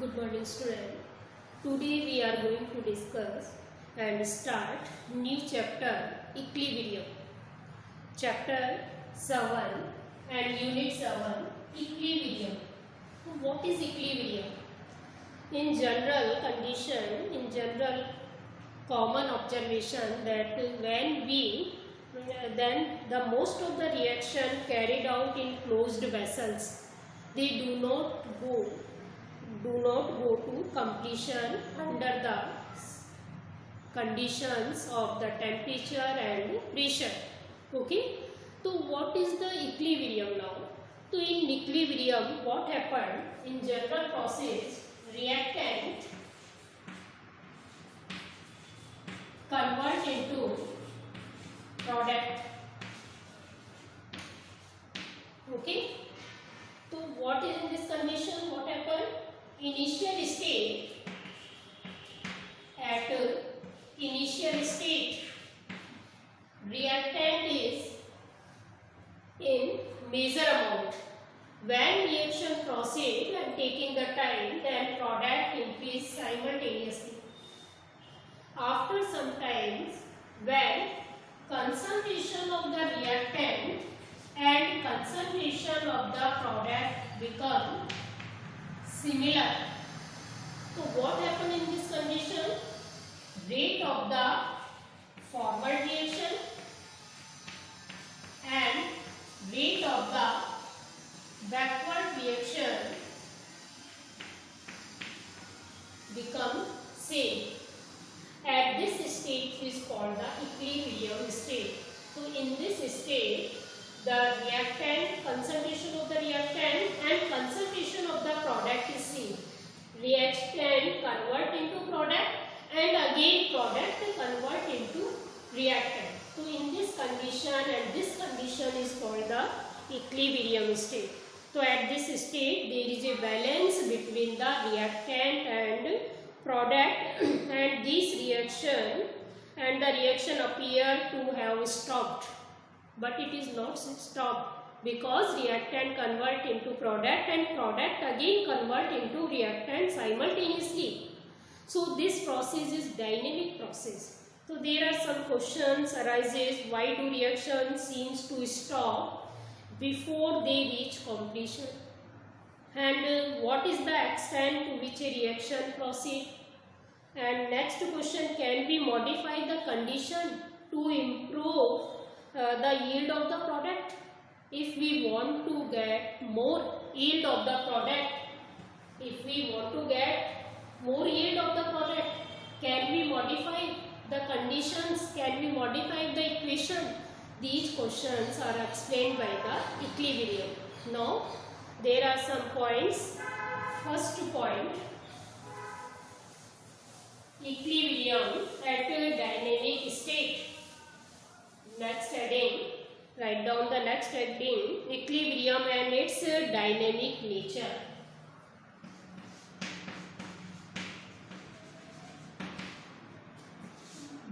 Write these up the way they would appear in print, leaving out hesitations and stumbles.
Good morning, student. Today we are going to discuss and start new chapter Equilibrium. Chapter 7 and Unit 7 Equilibrium. What is equilibrium? In general condition, in general common observation that then the most of the reaction carried out in closed vessels, they do not go to completion under the conditions of the temperature and pressure. Okay, so what is the equilibrium now? So in equilibrium, what happened in general process, reactant convert into product. Okay, so what is in this condition? What happened? Initial state, at initial state, reactant is in major amount. When reaction proceed and taking the time, then product increase simultaneously. After some time, when concentration of the reactant and concentration of the product become similar. So what happened in this condition? Rate of the forward reaction and rate of the backward reaction become same. At this stage is called the equilibrium state. So in this state, the reactant, concentration of the reactant and concentration of the product is same. Reactant convert into product and again product convert into reactant. So in this condition, and this condition is called the equilibrium state. So at this state there is a balance between the reactant and product and this reaction and the reaction appear to have stopped. But it is not stopped because reactant convert into product and product again convert into reactant simultaneously. So this process is dynamic process. So there are some questions arises, why do reactions seems to stop before they reach completion, and what is the extent to which a reaction proceed, and next question, can we modify the condition to improve the yield of the product? If we want to get more yield of the product, can we modify the conditions? Can we modify the equation? These questions are explained by the equilibrium. Now there are some points. First point, equilibrium at a dynamic state. Next heading, write down the next heading, equilibrium and its dynamic nature.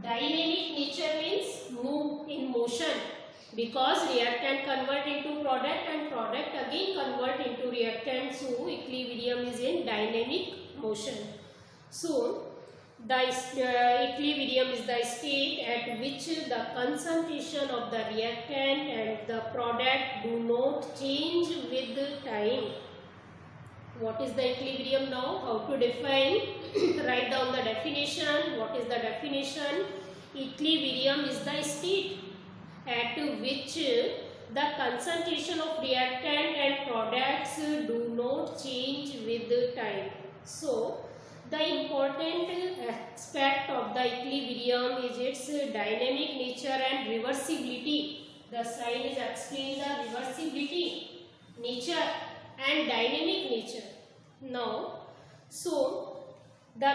Dynamic nature means move in motion, because reactant convert into product and product again convert into reactant, so equilibrium is in dynamic motion. So the equilibrium is the state at which the concentration of the reactant and the product do not change with time. What is the equilibrium now? How to define? Write down the definition. What is the definition? Equilibrium is the state at which the concentration of reactant and products do not change with time. So the important aspect of the equilibrium is its dynamic nature and reversibility. The sign is explain the reversibility, nature and dynamic nature. Now, so the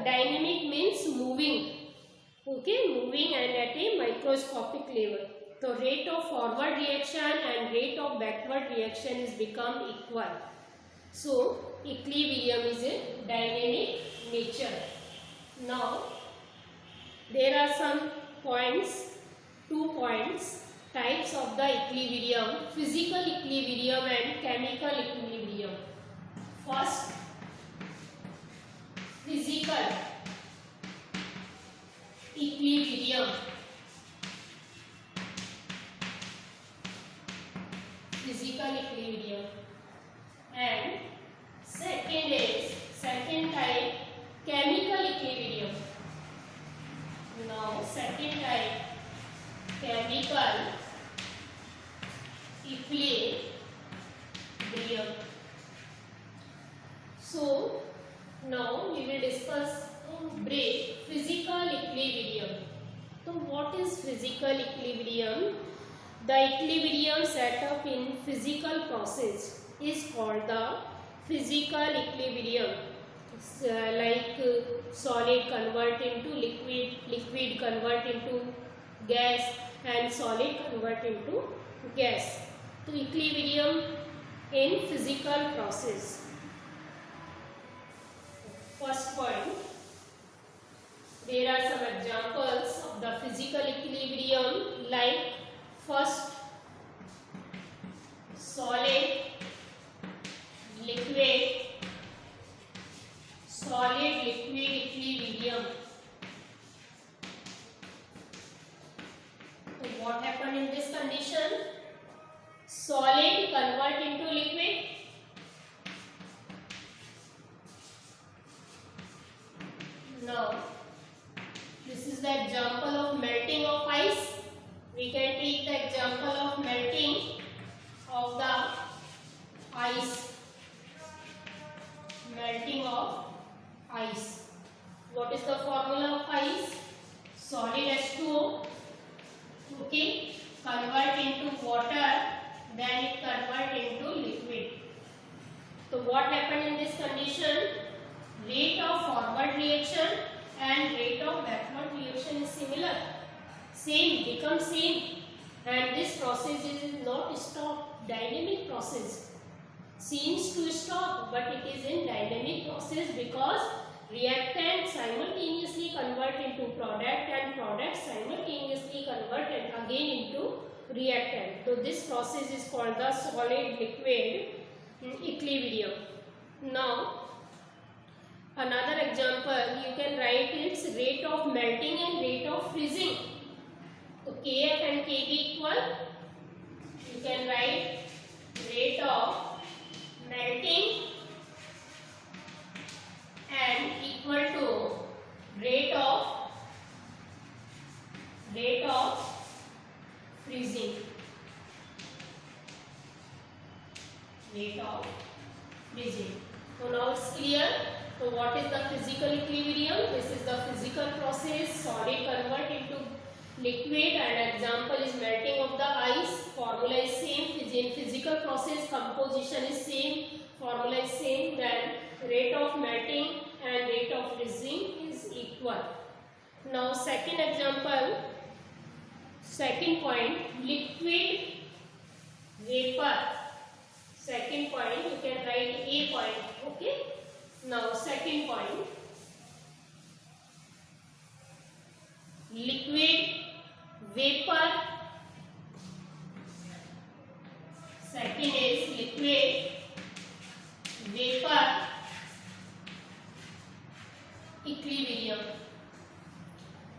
dynamic means moving. Okay, moving and at a microscopic level. So rate of forward reaction and rate of backward reaction is become equal. So equilibrium is a dynamic nature. Now there are some points, 2 points, types of the equilibrium, physical equilibrium and chemical equilibrium. First, physical equilibrium. Physical equilibrium. And second type chemical equilibrium. Now second type chemical equilibrium. So now we will discuss in brief physical equilibrium. So what is physical equilibrium? The equilibrium set up in physical process is called the physical equilibrium. Like solid convert into liquid, liquid convert into gas, and solid convert into gas. So equilibrium in physical process. First point, there are some examples of the physical equilibrium, like first solid, liquid equilibrium. So what happened in this condition? Solid convert into liquid. Now this is the example of melting of ice. We can take the example of melting of the ice. Melting of ice. What is the formula of ice? Solid H2O. Okay. Convert into water, then it convert into liquid. So what happened in this condition? Rate of forward reaction and rate of backward reaction is similar. Same, become same. And this process is not stop, dynamic process. Seems to stop, but it is in dynamic process because reactant simultaneously convert into product and product simultaneously convert again into reactant. So this process is called the solid liquid equilibrium. Now another example, you can write its rate of melting and rate of freezing. So Kf and Kb equal. You can write rate of melting and equal to rate of freezing. Rate of freezing. So now it's clear. So what is the physical equilibrium? This is the physical process. Solid convert into liquid, and example is melting of the ice. Formula is same. In physical process, composition is same. Formula is same. Then rate of melting and rate of freezing is equal. Now second example, second point, liquid vapor. Second point, you can write A point. Okay. Now second point, liquid vapor. Second is liquid vapor equilibrium.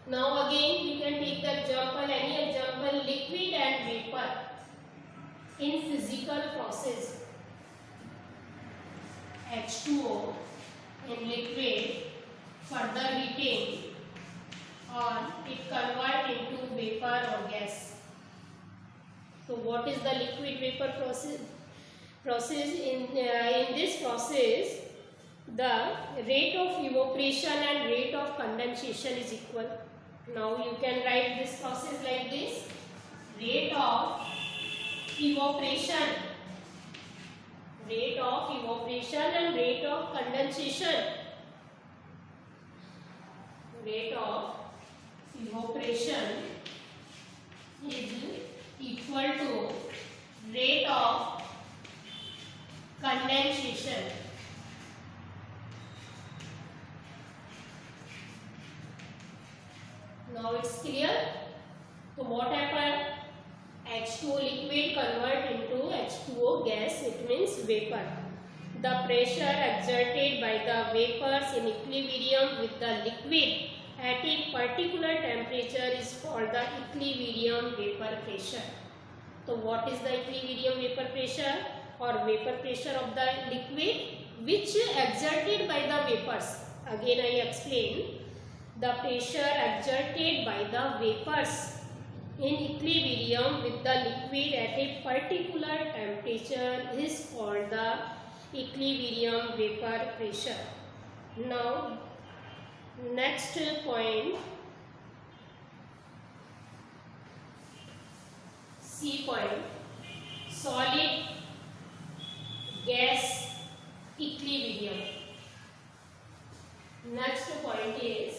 Now again you can take the example, any example, liquid and vapor in physical process. H2O in liquid, further heating on, it convert into vapor or gas. So what is the liquid vapor process? In this process, the rate of evaporation and rate of condensation is equal. Now you can write this process like this: rate of evaporation and rate of condensation. Rate of evaporation is equal to rate of condensation. Now it's clear. So what happened? H2O liquid convert into H2O gas, it means vapor. the pressure exerted by the vapors in equilibrium with the liquid at a particular temperature is called the equilibrium vapor pressure. So what is the equilibrium vapor pressure or vapor pressure of the liquid which exerted by the vapors? Again I explain, the pressure exerted by the vapors in equilibrium with the liquid at a particular temperature is called the equilibrium vapor pressure. Now next point, C point, solid gas equilibrium. Next point is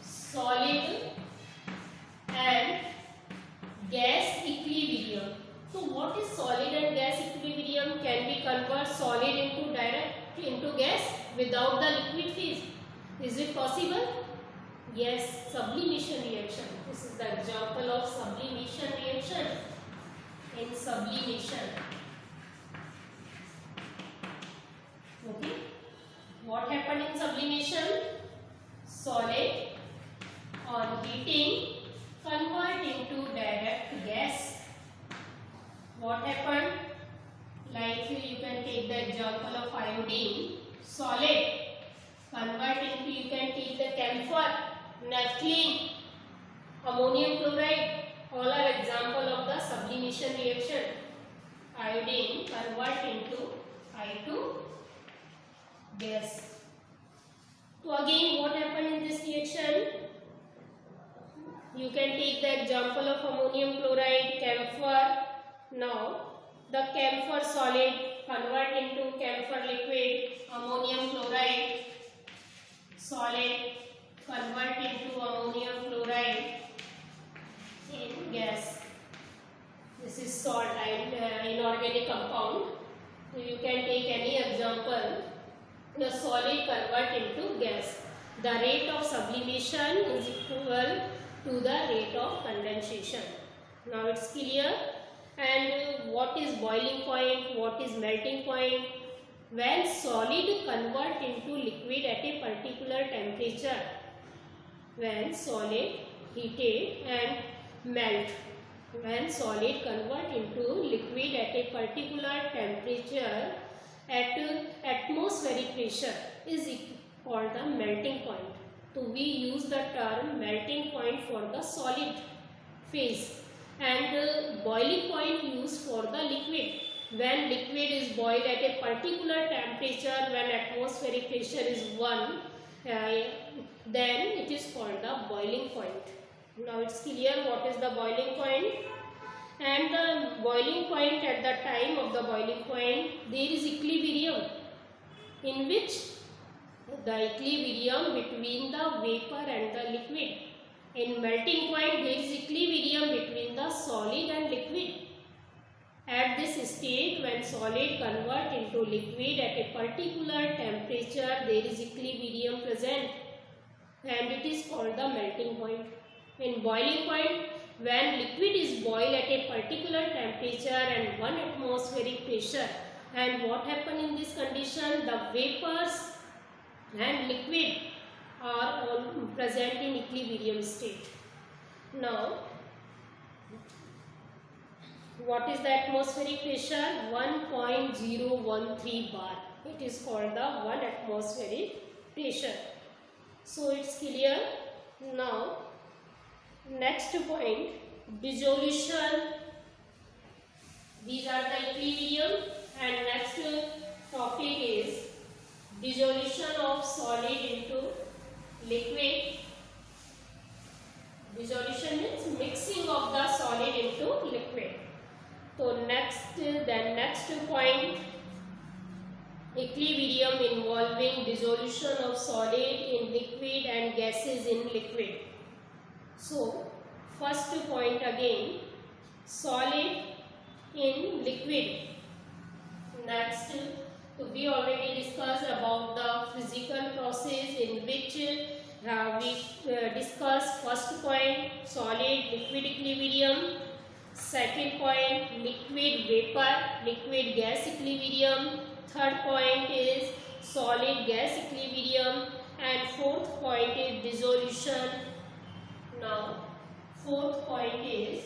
solid and gas equilibrium. So what is solid and gas equilibrium? Can we convert solid into gas without the liquid phase? Is it possible? Yes, sublimation reaction. This is the example of sublimation reaction. In sublimation, okay, what happened in sublimation? Solid on heating convert into direct gas. What happened? Like you can take the example of iodine, solid convert into, you can take the camphor, naphthalene, ammonium chloride, all are example of the sublimation reaction. Iodine convert into I2 gas. So again what happened in this reaction? You can take the example of ammonium chloride, camphor. Now the camphor solid convert into camphor liquid, ammonium chloride solid convert into ammonium chloride in gas. This is salt and inorganic compound. So you can take any example. The solid convert into gas. The rate of sublimation is equal to the rate of condensation. Now it's clear. And what is boiling point? What is melting point? When solid convert into liquid at a particular temperature. When solid heated and melt. When solid convert into liquid at a particular temperature at atmospheric pressure is called the melting point. So we use the term melting point for the solid phase and boiling point used for the liquid. When liquid is boiled at a particular temperature, when atmospheric pressure is 1, then it is called the boiling point. Now it's clear what is the boiling point. And the boiling point, at the time of the boiling point, there is equilibrium, in which the equilibrium between the vapor and the liquid. In melting point, there is equilibrium between the solid and liquid. At this stage, when solid convert into liquid at a particular temperature, there is equilibrium present and it is called the melting point. In boiling point, when liquid is boiled at a particular temperature and 1 atmospheric pressure, and what happens in this condition? The vapors and liquid are all present in equilibrium state. Now, what is the atmospheric pressure? 1.013 bar. It is called the 1 atmospheric pressure. So it's clear. Now, next point, dissolution. These are the equilibrium, and next topic is dissolution of solid into liquid. Dissolution means mixing of the solid into liquid. So next point, equilibrium involving dissolution of solid in liquid and gases in liquid. So first point again, solid in liquid. Next, we already discussed about the physical process in which we discussed first point, solid liquid equilibrium. Second point, liquid vapor, liquid gas equilibrium. Third point is solid gas equilibrium. And fourth point is dissolution. Now, fourth point is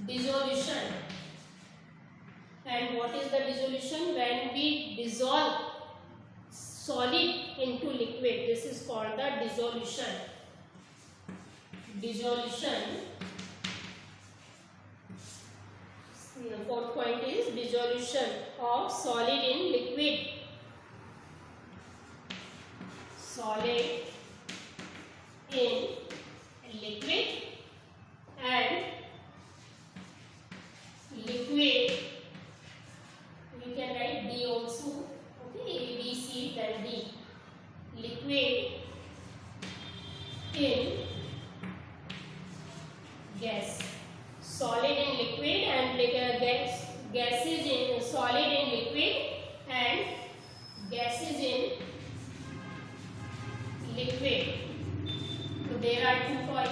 dissolution. And what is the dissolution? When we dissolve solid into liquid, this is called the dissolution. Dissolution. The fourth point is dissolution of solid in liquid. Solid in liquid and liquid. You can write D also. Okay, A, B, C, then D. Liquid in gas. Solid in liquid and gases in solid in liquid and gases in liquid. So there are two types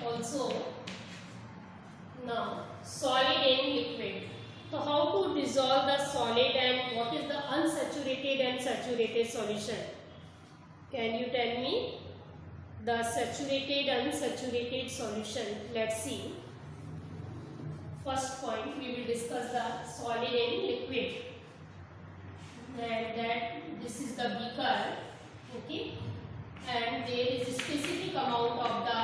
also. Now, solid in liquid. So how to dissolve the solid and what is the unsaturated and saturated solution? Can you tell me the saturated unsaturated solution? Let's see. First point, we will discuss the solid and liquid. And that this is the beaker, okay, and there is a specific amount of the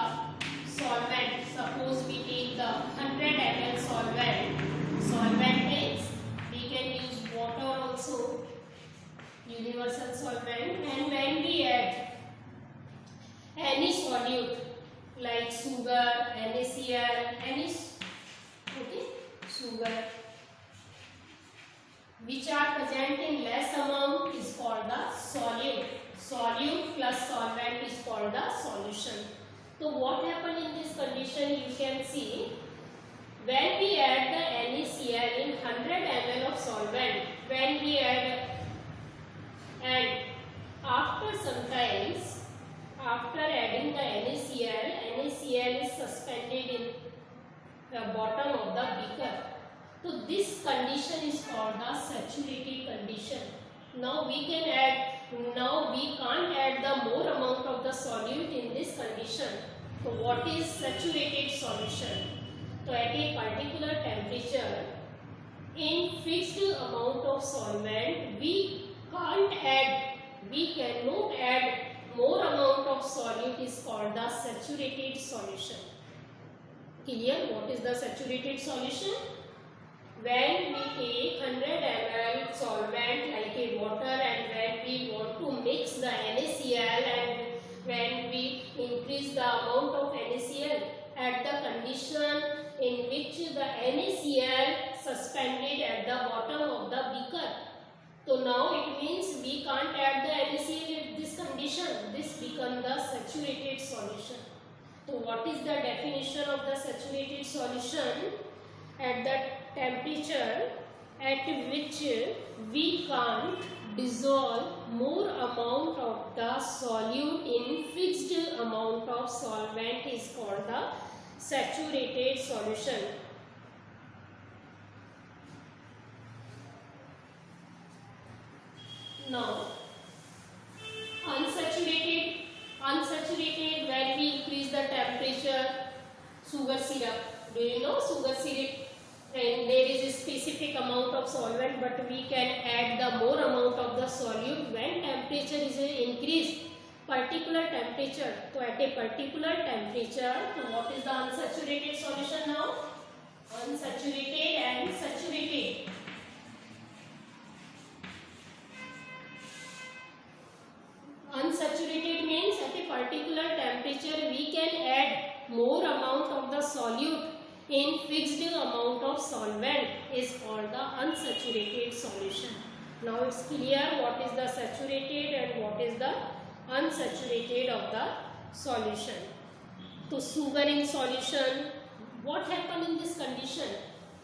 solvent. Suppose we take the 100 ml solvent. Solvent means we can use water also, universal solvent. And when we add any solute like sugar, NaCl, any sugar which are present in less amount is called the solute. Solute plus solvent is called the solution. So what happened in this condition, you can see when we add the NaCl in 100 ml of solvent, when we add, and after sometimes after adding the NaCl is suspended in the bottom of the beaker. So this condition is called the saturated condition. Now we can't add the more amount of the solute in this condition. So what is saturated solution? So at a particular temperature, in fixed amount of solvent, we cannot add more amount of solute is called the saturated solution. Clear? What is the saturated solution? When we take 100 ml solvent like a water and when we want to mix the NaCl and when we increase the amount of NaCl at the condition in which the NaCl suspended at the bottom of the beaker. So now it means we can't add the NaCl at this condition. This becomes the saturated solution. So what is the definition of the saturated solution? At the temperature at which we can't dissolve more amount of the solute in fixed amount of solvent is called the saturated solution. Now, unsaturated when we increase the temperature, sugar syrup. Do you know sugar syrup? And there is a specific amount of solvent, but we can add the more amount of the solute when temperature is increased. Particular temperature. So at a particular temperature, so what is the unsaturated solution now? Unsaturated and saturated. Unsaturated means at a particular temperature we can add more amount of the solute in fixed amount of solvent is called the unsaturated solution. Now it's clear what is the saturated and what is the unsaturated of the solution. So sugar in solution, what happened in this condition?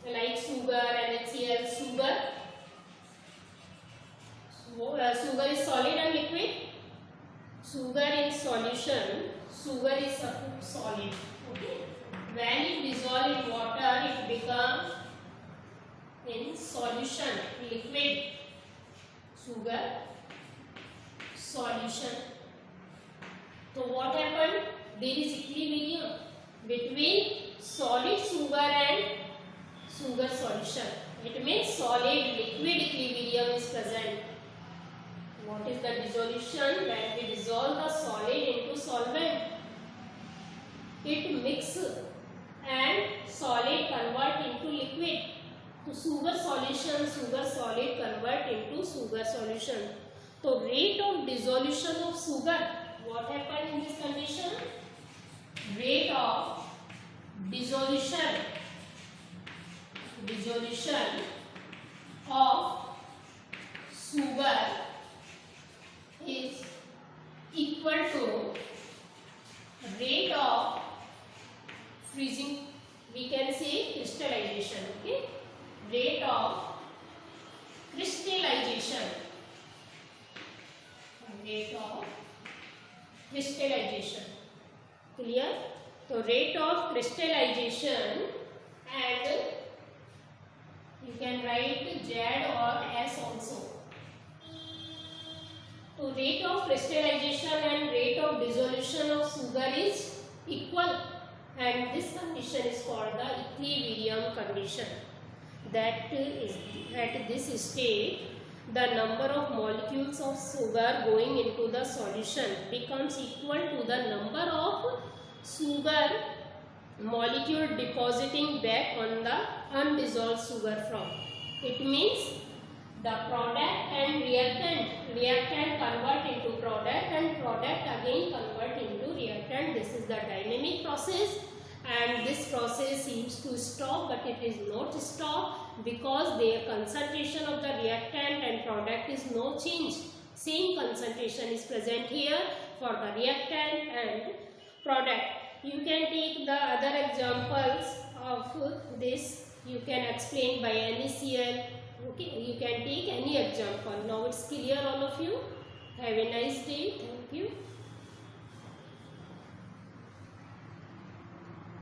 Like sugar, NaCl, sugar is solid and liquid. Sugar in solution, sugar is solid. Okay. When it dissolves in solution, liquid, sugar solution. So what happened? There is equilibrium between solid sugar and sugar solution. It means solid liquid equilibrium is present. What is the dissolution? When we dissolve the solid into solvent, it mixes and solid convert into liquid. So sugar solution, sugar solid convert into sugar solution. So rate of dissolution of sugar. What happened in this condition? Rate of dissolution of sugar is equal to rate of freezing, we can say crystallization. Okay, rate of crystallization, rate of crystallization. Clear? So rate of crystallization, and you can write Z or S also. So rate of crystallization and rate of dissolution of sugar is equal, and this condition is called the equilibrium condition. That is, at this state, the number of molecules of sugar going into the solution becomes equal to the number of sugar molecule depositing back on the undissolved sugar from. It means the product and reactant convert into product, and product again convert into reactant. This is the dynamic process, and this process seems to stop, but it is not stop because their concentration of the reactant and product is no change. Same concentration is present here for the reactant and product. You can take the other examples of this. You can explain by NaCl. Okay, you can take any example. Now it's clear, all of you. Have a nice day. Thank you.